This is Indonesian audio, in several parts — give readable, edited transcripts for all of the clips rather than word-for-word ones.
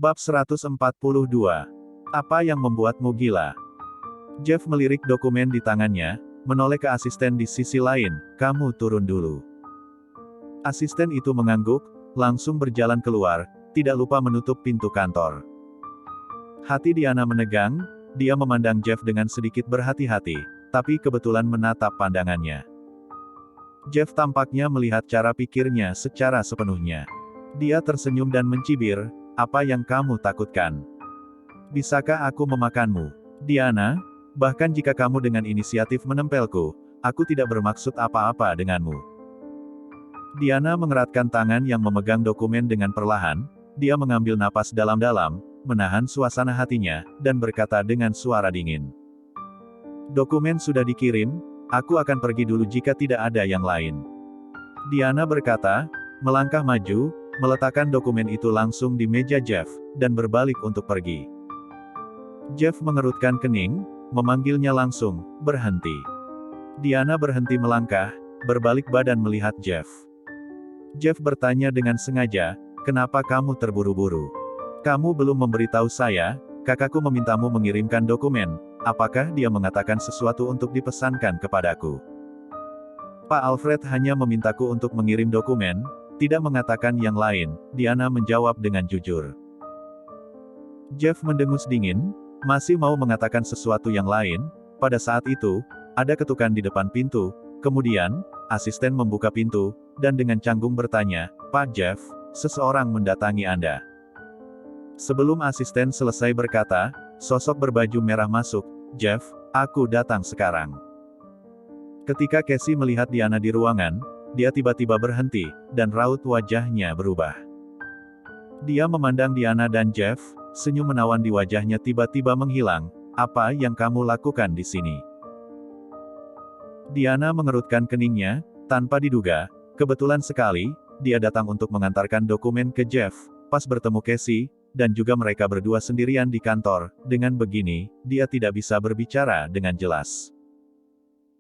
Bab 142. Apa yang membuatmu gila? Jeff melirik dokumen di tangannya, menoleh ke asisten di sisi lain, kamu turun dulu. Asisten itu mengangguk, langsung berjalan keluar, tidak lupa menutup pintu kantor. Hati Diana menegang, dia memandang Jeff dengan sedikit berhati-hati, tapi kebetulan menatap pandangannya. Jeff tampaknya melihat cara pikirnya secara sepenuhnya. Dia tersenyum dan mencibir, apa yang kamu takutkan? Bisakah aku memakanmu? Diana, bahkan jika kamu dengan inisiatif menempelku, aku tidak bermaksud apa-apa denganmu. Diana mengeratkan tangan yang memegang dokumen dengan perlahan, dia mengambil napas dalam-dalam, menahan suasana hatinya, dan berkata dengan suara dingin. Dokumen sudah dikirim, aku akan pergi dulu jika tidak ada yang lain. Diana berkata, melangkah maju, meletakkan dokumen itu langsung di meja Jeff, dan berbalik untuk pergi. Jeff mengerutkan kening, memanggilnya langsung, berhenti. Diana berhenti melangkah, berbalik badan melihat Jeff. Jeff bertanya dengan sengaja, kenapa kamu terburu-buru? Kamu belum memberitahu saya, kakakku memintamu mengirimkan dokumen, apakah dia mengatakan sesuatu untuk dipesankan kepadaku? Pak Alfred hanya memintaku untuk mengirim dokumen, tidak mengatakan yang lain, Diana menjawab dengan jujur. Jeff mendengus dingin, masih mau mengatakan sesuatu yang lain, pada saat itu, ada ketukan di depan pintu, kemudian, asisten membuka pintu, dan dengan canggung bertanya, Pak Jeff, seseorang mendatangi Anda. Sebelum asisten selesai berkata, sosok berbaju merah masuk, Jeff, aku datang sekarang. Ketika Casey melihat Diana di ruangan, dia tiba-tiba berhenti, dan raut wajahnya berubah. Dia memandang Diana dan Jeff, senyum menawan di wajahnya tiba-tiba menghilang, apa yang kamu lakukan di sini? Diana mengerutkan keningnya, tanpa diduga, kebetulan sekali, dia datang untuk mengantarkan dokumen ke Jeff, pas bertemu Casey, dan juga mereka berdua sendirian di kantor, dengan begini, dia tidak bisa berbicara dengan jelas.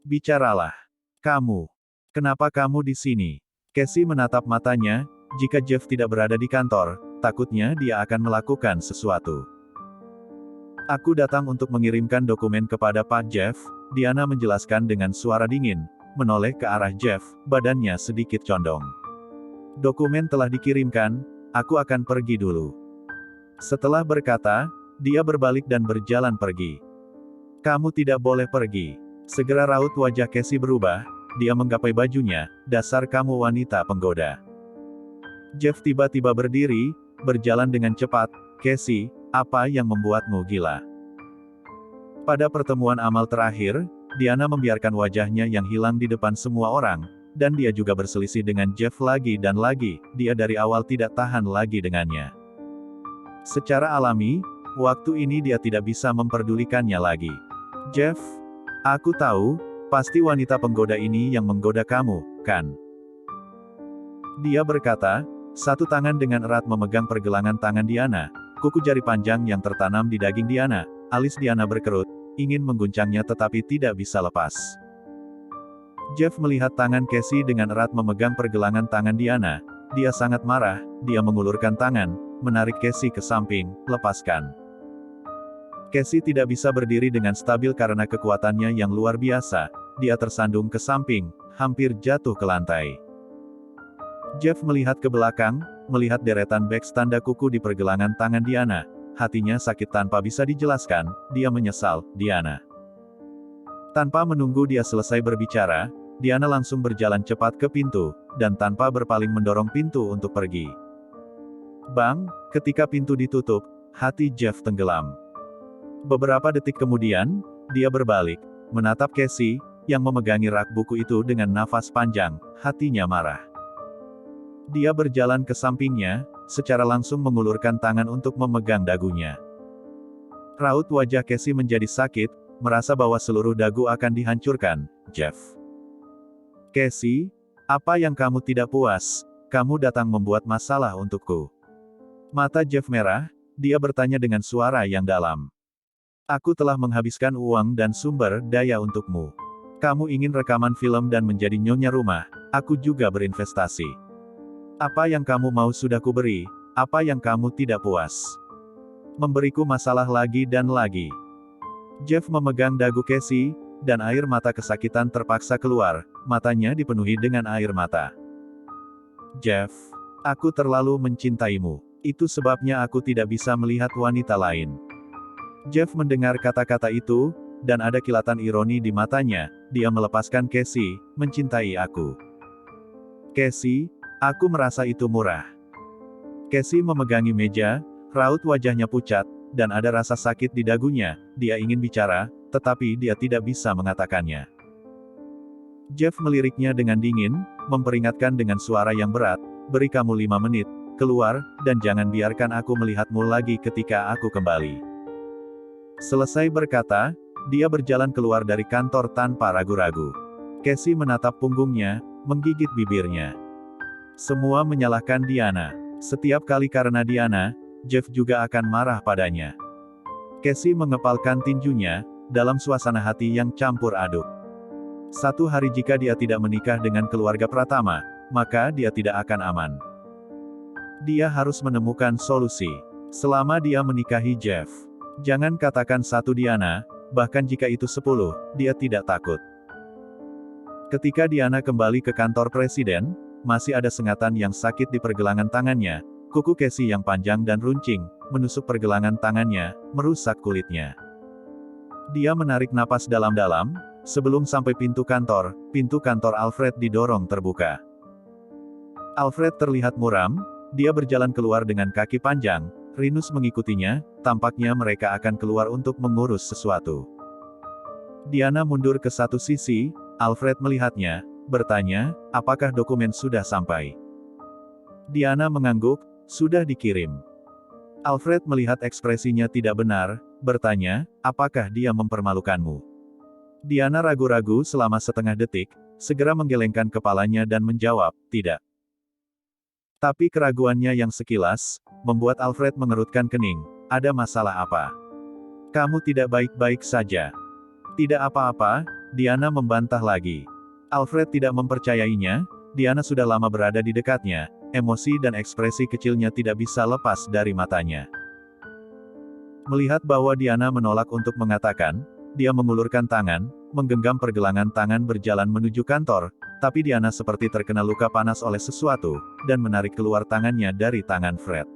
Bicaralah. Kamu. Kenapa kamu di sini? Casey menatap matanya, jika Jeff tidak berada di kantor, takutnya dia akan melakukan sesuatu. Aku datang untuk mengirimkan dokumen kepada Pak Jeff, Diana menjelaskan dengan suara dingin, menoleh ke arah Jeff, badannya sedikit condong. Dokumen telah dikirimkan, aku akan pergi dulu. Setelah berkata, dia berbalik dan berjalan pergi. Kamu tidak boleh pergi. Segera raut wajah Casey berubah, dia menggapai bajunya, dasar kamu wanita penggoda. Jeff tiba-tiba berdiri, berjalan dengan cepat, Casey, apa yang membuatmu gila? Pada pertemuan amal terakhir, Diana membiarkan wajahnya yang hilang di depan semua orang, dan dia juga berselisih dengan Jeff lagi dan lagi, dia dari awal tidak tahan lagi dengannya. Secara alami, waktu ini dia tidak bisa memperdulikannya lagi. Jeff, aku tahu, pasti wanita penggoda ini yang menggoda kamu, kan? Dia berkata, satu tangan dengan erat memegang pergelangan tangan Diana, kuku jari panjang yang tertanam di daging Diana, alis Diana berkerut, ingin mengguncangnya tetapi tidak bisa lepas. Jeff melihat tangan Casey dengan erat memegang pergelangan tangan Diana, dia sangat marah, dia mengulurkan tangan, menarik Casey ke samping, lepaskan. Casey tidak bisa berdiri dengan stabil karena kekuatannya yang luar biasa, dia tersandung ke samping, hampir jatuh ke lantai. Jeff melihat ke belakang, melihat deretan beks tanda kuku di pergelangan tangan Diana, hatinya sakit tanpa bisa dijelaskan, dia menyesal, Diana. Tanpa menunggu dia selesai berbicara, Diana langsung berjalan cepat ke pintu, dan tanpa berpaling mendorong pintu untuk pergi. Bang, ketika pintu ditutup, hati Jeff tenggelam. Beberapa detik kemudian, dia berbalik, menatap Casey, yang memegangi rak buku itu dengan nafas panjang, hatinya marah. Dia berjalan ke sampingnya, secara langsung mengulurkan tangan untuk memegang dagunya. Raut wajah Casey menjadi sakit, merasa bahwa seluruh dagu akan dihancurkan, Jeff. Casey, apa yang kamu tidak puas? Kamu datang membuat masalah untukku. Mata Jeff merah, dia bertanya dengan suara yang dalam. Aku telah menghabiskan uang dan sumber daya untukmu. Kamu ingin rekaman film dan menjadi nyonya rumah, aku juga berinvestasi. Apa yang kamu mau sudah kuberi, apa yang kamu tidak puas. Memberiku masalah lagi dan lagi. Jeff memegang dagu Casey, dan air mata kesakitan terpaksa keluar, matanya dipenuhi dengan air mata. Jeff, aku terlalu mencintaimu. Itu sebabnya aku tidak bisa melihat wanita lain. Jeff mendengar kata-kata itu, dan ada kilatan ironi di matanya. Dia melepaskan Casey, mencintai aku. Casey, aku merasa itu murah. Casey memegangi meja, raut wajahnya pucat, dan ada rasa sakit di dagunya. Dia ingin bicara, tetapi dia tidak bisa mengatakannya. Jeff meliriknya dengan dingin, memperingatkan dengan suara yang berat, beri kamu 5 menit, keluar, dan jangan biarkan aku melihatmu lagi ketika aku kembali. Selesai berkata, dia berjalan keluar dari kantor tanpa ragu-ragu. Casey menatap punggungnya, menggigit bibirnya. Semua menyalahkan Diana. Setiap kali karena Diana, Jeff juga akan marah padanya. Casey mengepalkan tinjunya, dalam suasana hati yang campur aduk. Satu hari jika dia tidak menikah dengan keluarga Pratama, maka dia tidak akan aman. Dia harus menemukan solusi. Selama dia menikahi Jeff, jangan katakan satu Diana, bahkan jika itu 10, dia tidak takut. Ketika Diana kembali ke kantor presiden, masih ada sengatan yang sakit di pergelangan tangannya. Kuku Casey yang panjang dan runcing, menusuk pergelangan tangannya, merusak kulitnya. Dia menarik napas dalam-dalam, sebelum sampai pintu kantor Alfred didorong terbuka. Alfred terlihat muram, dia berjalan keluar dengan kaki panjang, Rinus mengikutinya, tampaknya mereka akan keluar untuk mengurus sesuatu. Diana mundur ke satu sisi, Alfred melihatnya, bertanya, apakah dokumen sudah sampai? Diana mengangguk, sudah dikirim. Alfred melihat ekspresinya tidak benar, bertanya, apakah dia mempermalukanmu? Diana ragu-ragu selama setengah detik, segera menggelengkan kepalanya dan menjawab, tidak. Tapi keraguannya yang sekilas, membuat Alfred mengerutkan kening, ada masalah apa? Kamu tidak baik-baik saja. Tidak apa-apa, Diana membantah lagi. Alfred tidak mempercayainya, Diana sudah lama berada di dekatnya, emosi dan ekspresi kecilnya tidak bisa lepas dari matanya. Melihat bahwa Diana menolak untuk mengatakan, dia mengulurkan tangan, menggenggam pergelangan tangan berjalan menuju kantor, tapi Diana seperti terkena luka panas oleh sesuatu, dan menarik keluar tangannya dari tangan Fred.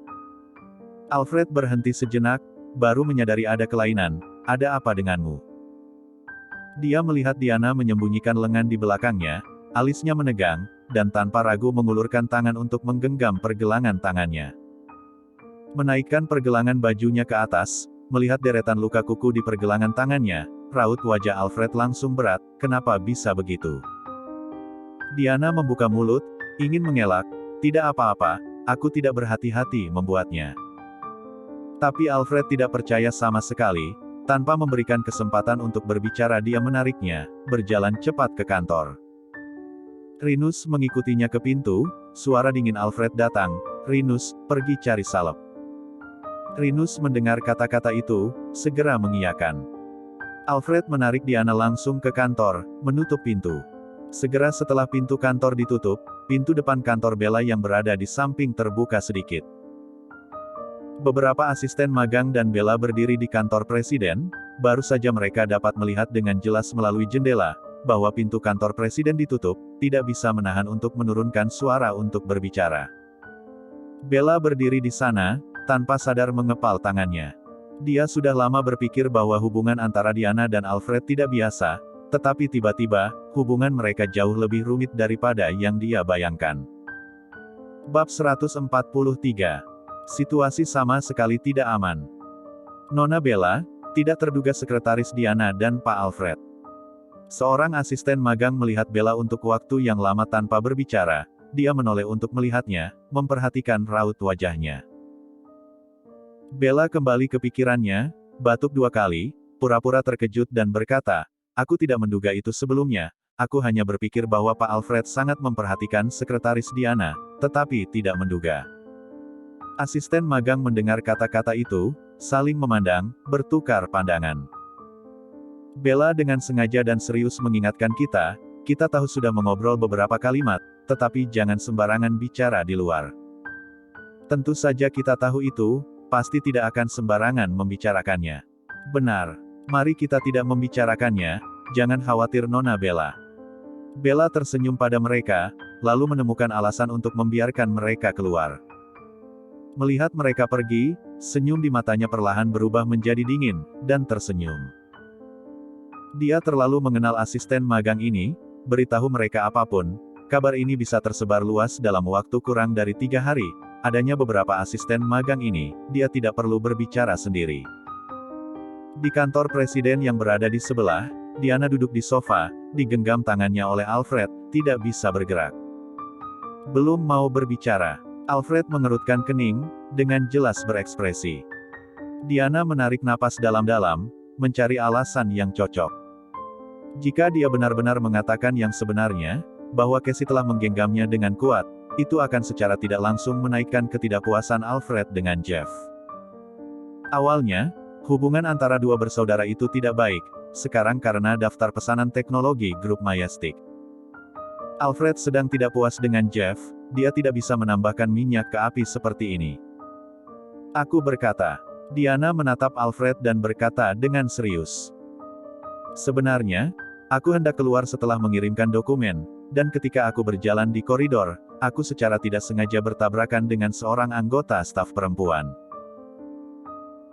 Alfred berhenti sejenak, baru menyadari ada kelainan, ada apa denganmu? Dia melihat Diana menyembunyikan lengan di belakangnya, alisnya menegang, dan tanpa ragu mengulurkan tangan untuk menggenggam pergelangan tangannya. Menaikkan pergelangan bajunya ke atas, melihat deretan luka kuku di pergelangan tangannya, raut wajah Alfred langsung berat, kenapa bisa begitu? Diana membuka mulut, ingin mengelak, tidak apa-apa, aku tidak berhati-hati membuatnya. Tapi Alfred tidak percaya sama sekali. Tanpa memberikan kesempatan untuk berbicara dia menariknya, berjalan cepat ke kantor. Rinus mengikutinya ke pintu, suara dingin Alfred datang, Rinus, pergi cari salep. Rinus mendengar kata-kata itu, segera mengiyakan. Alfred menarik Diana langsung ke kantor, menutup pintu. Segera setelah pintu kantor ditutup, pintu depan kantor Bella yang berada di samping terbuka sedikit. Beberapa asisten magang dan Bella berdiri di kantor presiden, baru saja mereka dapat melihat dengan jelas melalui jendela, bahwa pintu kantor presiden ditutup, tidak bisa menahan untuk menurunkan suara untuk berbicara. Bella berdiri di sana, tanpa sadar mengepal tangannya. Dia sudah lama berpikir bahwa hubungan antara Diana dan Alfred tidak biasa, tetapi tiba-tiba, hubungan mereka jauh lebih rumit daripada yang dia bayangkan. Bab 143. Situasi sama sekali tidak aman. Nona Bella, tidak terduga sekretaris Diana dan Pak Alfred. Seorang asisten magang melihat Bella untuk waktu yang lama tanpa berbicara, dia menoleh untuk melihatnya, memperhatikan raut wajahnya. Bella kembali ke pikirannya, batuk 2 kali, pura-pura terkejut dan berkata, aku tidak menduga itu sebelumnya, aku hanya berpikir bahwa Pak Alfred sangat memperhatikan sekretaris Diana, tetapi tidak menduga. Asisten magang mendengar kata-kata itu, saling memandang, bertukar pandangan. Bella dengan sengaja dan serius mengingatkan kita tahu sudah mengobrol beberapa kalimat, tetapi jangan sembarangan bicara di luar. Tentu saja kita tahu itu, pasti tidak akan sembarangan membicarakannya. Benar. Mari kita tidak membicarakannya, jangan khawatir Nona Bella. Bella tersenyum pada mereka, lalu menemukan alasan untuk membiarkan mereka keluar. Melihat mereka pergi, senyum di matanya perlahan berubah menjadi dingin, dan tersenyum. Dia terlalu mengenal asisten magang ini, beritahu mereka apapun, kabar ini bisa tersebar luas dalam waktu kurang dari 3 hari, adanya beberapa asisten magang ini, dia tidak perlu berbicara sendiri. Di kantor presiden yang berada di sebelah, Diana duduk di sofa, digenggam tangannya oleh Alfred, tidak bisa bergerak. Belum mau berbicara. Alfred mengerutkan kening, dengan jelas berekspresi. Diana menarik napas dalam-dalam, mencari alasan yang cocok. Jika dia benar-benar mengatakan yang sebenarnya, bahwa Cassie telah menggenggamnya dengan kuat, itu akan secara tidak langsung menaikkan ketidakpuasan Alfred dengan Jeff. Awalnya, hubungan antara dua bersaudara itu tidak baik, sekarang karena daftar pesanan teknologi grup Majestic. Alfred sedang tidak puas dengan Jeff, dia tidak bisa menambahkan minyak ke api seperti ini. Aku berkata. Diana menatap Alfred dan berkata dengan serius. Sebenarnya, aku hendak keluar setelah mengirimkan dokumen, dan ketika aku berjalan di koridor, aku secara tidak sengaja bertabrakan dengan seorang anggota staf perempuan.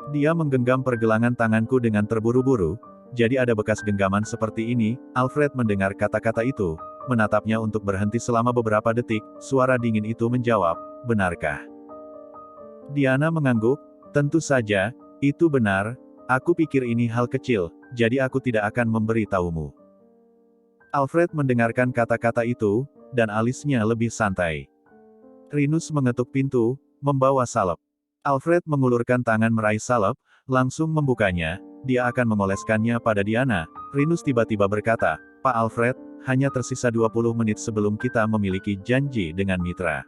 Dia menggenggam pergelangan tanganku dengan terburu-buru, jadi ada bekas genggaman seperti ini. Alfred mendengar kata-kata itu, menatapnya untuk berhenti selama beberapa detik, suara dingin itu menjawab, benarkah? Diana mengangguk, tentu saja, itu benar, aku pikir ini hal kecil, jadi aku tidak akan memberitahumu. Alfred mendengarkan kata-kata itu, dan alisnya lebih santai. Rinus mengetuk pintu, membawa salep. Alfred mengulurkan tangan meraih salep, langsung membukanya, dia akan mengoleskannya pada Diana. Rinus tiba-tiba berkata, Pak Alfred, hanya tersisa 20 menit sebelum kita memiliki janji dengan mitra.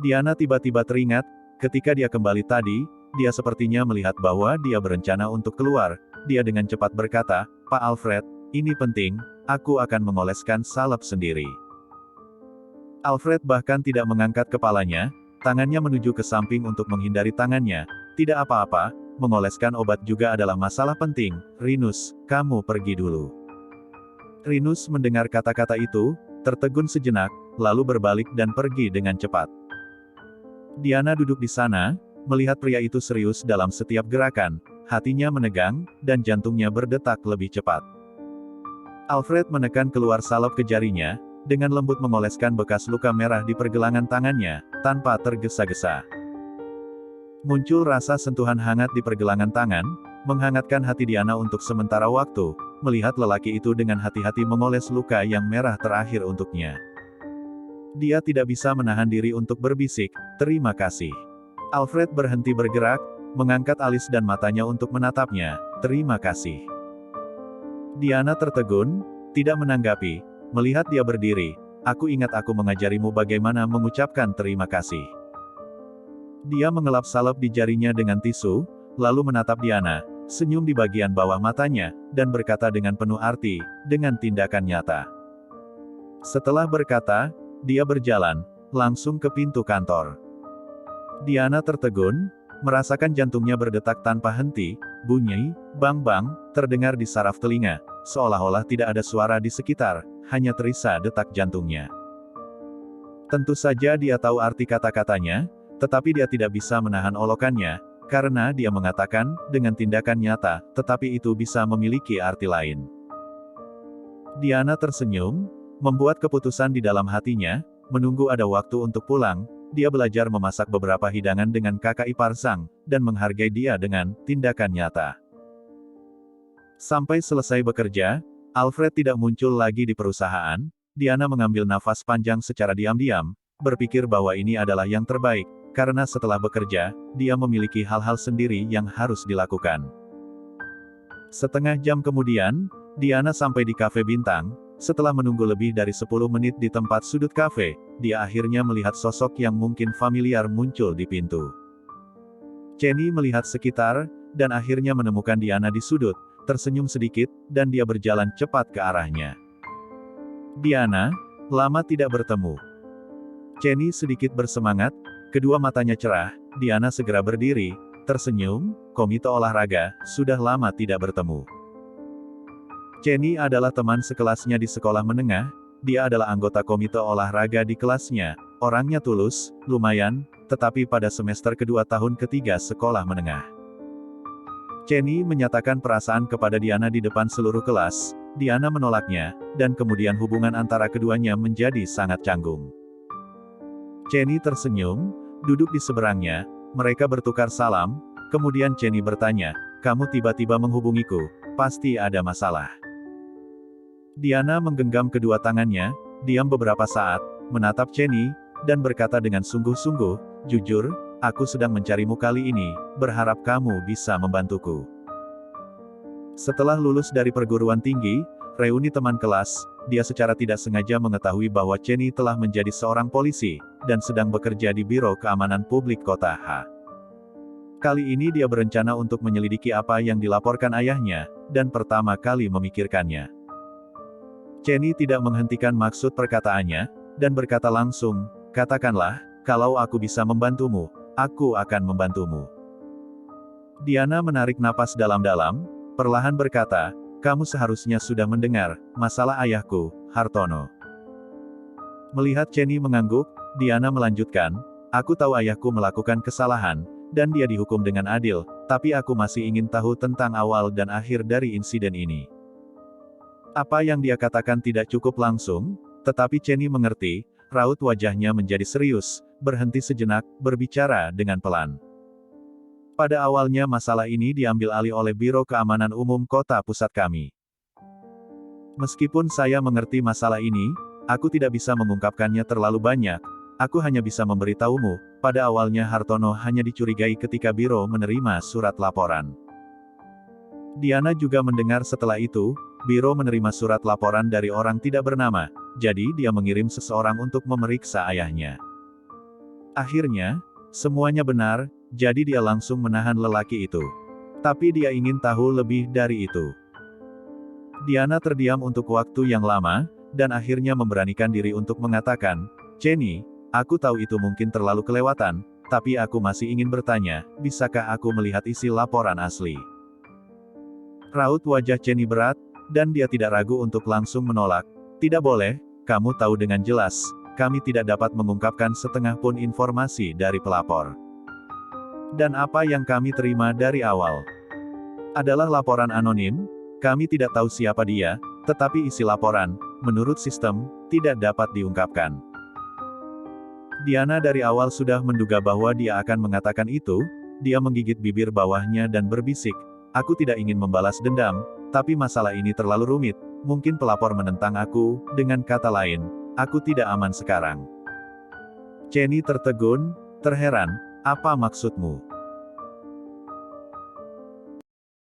Diana tiba-tiba teringat, ketika dia kembali tadi, dia sepertinya melihat bahwa dia berencana untuk keluar. Dia dengan cepat berkata, Pak Alfred, ini penting, aku akan mengoleskan salep sendiri. Alfred bahkan tidak mengangkat kepalanya, tangannya menuju ke samping untuk menghindari tangannya. Tidak apa-apa, mengoleskan obat juga adalah masalah penting. Rinus, kamu pergi dulu. Rinus mendengar kata-kata itu, tertegun sejenak, lalu berbalik dan pergi dengan cepat. Diana duduk di sana, melihat pria itu serius dalam setiap gerakan, hatinya menegang, dan jantungnya berdetak lebih cepat. Alfred menekan keluar salep ke jarinya, dengan lembut mengoleskan bekas luka merah di pergelangan tangannya, tanpa tergesa-gesa. Muncul rasa sentuhan hangat di pergelangan tangan, menghangatkan hati Diana untuk sementara waktu, melihat lelaki itu dengan hati-hati memoles luka yang merah terakhir untuknya. Dia tidak bisa menahan diri untuk berbisik, terima kasih. Alfred berhenti bergerak, mengangkat alis dan matanya untuk menatapnya, terima kasih. Diana tertegun, tidak menanggapi, melihat dia berdiri, aku ingat aku mengajarimu bagaimana mengucapkan terima kasih. Dia mengelap salep di jarinya dengan tisu, lalu menatap Diana, senyum di bagian bawah matanya, dan berkata dengan penuh arti, dengan tindakan nyata. Setelah berkata, dia berjalan, langsung ke pintu kantor. Diana tertegun, merasakan jantungnya berdetak tanpa henti, bunyi, bang-bang, terdengar di saraf telinga, seolah-olah tidak ada suara di sekitar, hanya terisa detak jantungnya. Tentu saja dia tahu arti kata-katanya, tetapi dia tidak bisa menahan olokannya, karena dia mengatakan, dengan tindakan nyata, tetapi itu bisa memiliki arti lain. Diana tersenyum, membuat keputusan di dalam hatinya, menunggu ada waktu untuk pulang, dia belajar memasak beberapa hidangan dengan kakak ipar Zhang, dan menghargai dia dengan tindakan nyata. Sampai selesai bekerja, Alfred tidak muncul lagi di perusahaan. Diana mengambil nafas panjang secara diam-diam, berpikir bahwa ini adalah yang terbaik, karena setelah bekerja, dia memiliki hal-hal sendiri yang harus dilakukan. Setengah jam kemudian, Diana sampai di kafe bintang. Setelah menunggu lebih dari 10 menit di tempat sudut kafe, dia akhirnya melihat sosok yang mungkin familiar muncul di pintu. Chenny melihat sekitar, dan akhirnya menemukan Diana di sudut, tersenyum sedikit, dan dia berjalan cepat ke arahnya. Diana, lama tidak bertemu. Chenny sedikit bersemangat, Kedua matanya cerah, Diana segera berdiri, tersenyum, komite olahraga, sudah lama tidak bertemu. Chenny adalah teman sekelasnya di sekolah menengah, dia adalah anggota komite olahraga di kelasnya, orangnya tulus, lumayan, tetapi pada semester kedua tahun ketiga sekolah menengah. Chenny menyatakan perasaan kepada Diana di depan seluruh kelas, Diana menolaknya, dan kemudian hubungan antara keduanya menjadi sangat canggung. Chenny tersenyum, duduk di seberangnya, mereka bertukar salam, kemudian Chenny bertanya, "Kamu tiba-tiba menghubungiku, pasti ada masalah." Diana menggenggam kedua tangannya, diam beberapa saat, menatap Chenny, dan berkata dengan sungguh-sungguh, "Jujur, aku sedang mencarimu kali ini, berharap kamu bisa membantuku." Setelah lulus dari perguruan tinggi, reuni teman kelas, dia secara tidak sengaja mengetahui bahwa Chenny telah menjadi seorang polisi, dan sedang bekerja di Biro Keamanan Publik Kota H. Kali ini dia berencana untuk menyelidiki apa yang dilaporkan ayahnya, dan pertama kali memikirkannya. Chenny tidak menghentikan maksud perkataannya, dan berkata langsung, "Katakanlah, kalau aku bisa membantumu, aku akan membantumu." Diana menarik napas dalam-dalam, perlahan berkata, "Kamu seharusnya sudah mendengar masalah ayahku, Hartono." Melihat Chenny mengangguk, Diana melanjutkan, "Aku tahu ayahku melakukan kesalahan, dan dia dihukum dengan adil, tapi aku masih ingin tahu tentang awal dan akhir dari insiden ini." Apa yang dia katakan tidak cukup langsung, tetapi Chenny mengerti, raut wajahnya menjadi serius, berhenti sejenak, berbicara dengan pelan. "Pada awalnya masalah ini diambil alih oleh Biro Keamanan Umum Kota Pusat kami. Meskipun saya mengerti masalah ini, aku tidak bisa mengungkapkannya terlalu banyak, aku hanya bisa memberitahumu, pada awalnya Hartono hanya dicurigai ketika Biro menerima surat laporan." Diana juga mendengar setelah itu, Biro menerima surat laporan dari orang tidak bernama, jadi dia mengirim seseorang untuk memeriksa ayahnya. Akhirnya, semuanya benar, jadi dia langsung menahan lelaki itu. Tapi dia ingin tahu lebih dari itu. Diana terdiam untuk waktu yang lama, dan akhirnya memberanikan diri untuk mengatakan, "Chenny, aku tahu itu mungkin terlalu kelewatan, tapi aku masih ingin bertanya, bisakah aku melihat isi laporan asli?" Raut wajah Chenny berat, dan dia tidak ragu untuk langsung menolak, "Tidak boleh, kamu tahu dengan jelas, kami tidak dapat mengungkapkan setengah pun informasi dari pelapor. Dan apa yang kami terima dari awal adalah laporan anonim, kami tidak tahu siapa dia, tetapi isi laporan, menurut sistem, tidak dapat diungkapkan." Diana dari awal sudah menduga bahwa dia akan mengatakan itu, dia menggigit bibir bawahnya dan berbisik, "Aku tidak ingin membalas dendam, tapi masalah ini terlalu rumit, mungkin pelapor menentang aku, dengan kata lain, aku tidak aman sekarang." Chenny tertegun, terheran, "Apa maksudmu?"